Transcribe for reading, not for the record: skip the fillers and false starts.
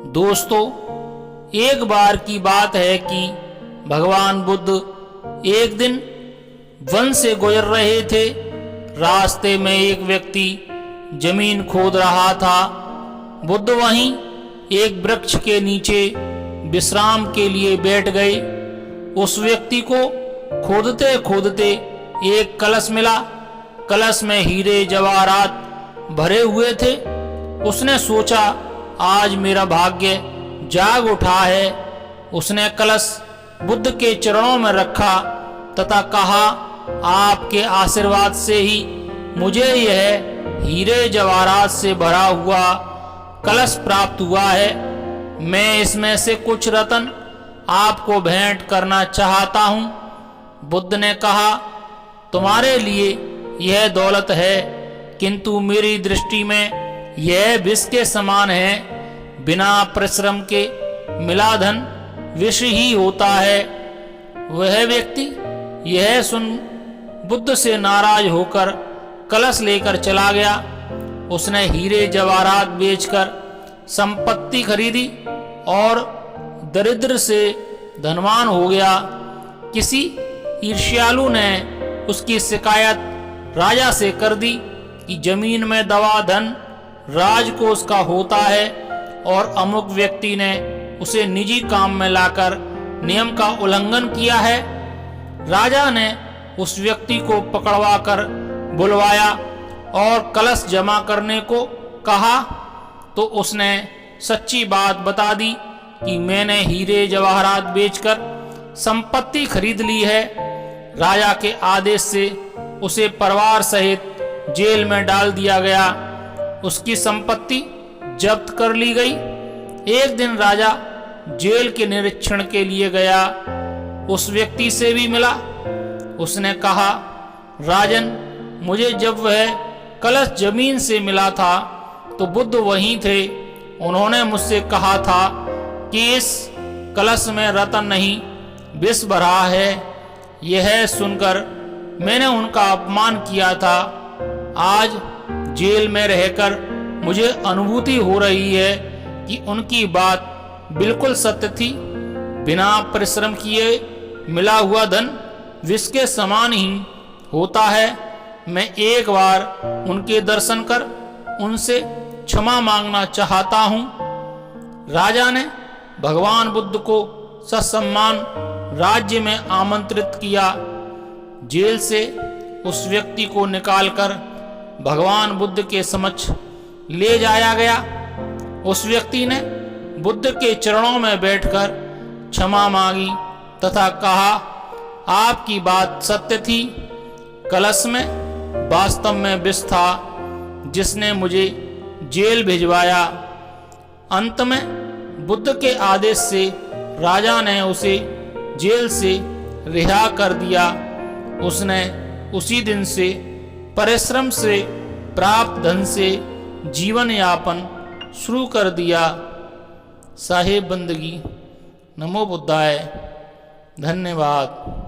दोस्तों, एक बार की बात है कि भगवान बुद्ध एक दिन वन से गुजर रहे थे। रास्ते में एक व्यक्ति जमीन खोद रहा था। बुद्ध वहीं एक वृक्ष के नीचे विश्राम के लिए बैठ गए। उस व्यक्ति को खोदते खोदते एक कलश मिला। कलश में हीरे जवाहरात भरे हुए थे। उसने सोचा, आज मेरा भाग्य जाग उठा है। उसने कलश बुद्ध के चरणों में रखा तथा कहा, आपके आशीर्वाद से ही मुझे यह हीरे जवाहरात से भरा हुआ कलश प्राप्त हुआ है। मैं इसमें से कुछ रत्न आपको भेंट करना चाहता हूँ। बुद्ध ने कहा, तुम्हारे लिए यह दौलत है, किंतु मेरी दृष्टि में यह विष के समान है। बिना परिश्रम के मिला धन विष ही होता है। वह व्यक्ति यह सुन बुद्ध से नाराज होकर कलश लेकर चला गया। उसने हीरे जवाहरात बेचकर संपत्ति खरीदी और दरिद्र से धनवान हो गया। किसी ईर्ष्यालु ने उसकी शिकायत राजा से कर दी कि जमीन में दबा धन राजकोष का होता है और अमुक व्यक्ति ने उसे निजी काम में लाकर नियम का उल्लंघन किया है। राजा ने उस व्यक्ति को पकड़वाकर बुलवाया और कलश जमा करने को कहा तो उसने सच्ची बात बता दी कि मैंने हीरे जवाहरात बेचकर संपत्ति खरीद ली है। राजा के आदेश से उसे परिवार सहित जेल में डाल दिया गया। उसकी संपत्ति जब्त कर ली गई। एक दिन राजा जेल के निरीक्षण के लिए गया। उस व्यक्ति से भी मिला। उसने कहा, राजन, मुझे जब वह कलश जमीन से मिला था तो बुद्ध वहीं थे। उन्होंने मुझसे कहा था कि इस कलश में रत्न नहीं विष भरा है। यह सुनकर मैंने उनका अपमान किया था। आज जेल में रहकर मुझे अनुभूति हो रही है कि उनकी बात बिल्कुल सत्य थी। बिना परिश्रम किए मिला हुआ धन विष के समान ही होता है। मैं एक बार उनके दर्शन कर उनसे क्षमा मांगना चाहता हूँ। राजा ने भगवान बुद्ध को ससम्मान राज्य में आमंत्रित किया। जेल से उस व्यक्ति को निकालकर भगवान बुद्ध के समक्ष ले जाया गया। उस व्यक्ति ने बुद्ध के चरणों में बैठकर क्षमा मांगी तथा कहा, आपकी बात सत्य थी। कलश में वास्तव में विष था जिसने मुझे जेल भिजवाया। अंत में बुद्ध के आदेश से राजा ने उसे जेल से रिहा कर दिया। उसने उसी दिन से परिश्रम से प्राप्त धन से जीवन यापन शुरू कर दिया। साहिब बंदगी। नमो बुद्धाय। धन्यवाद।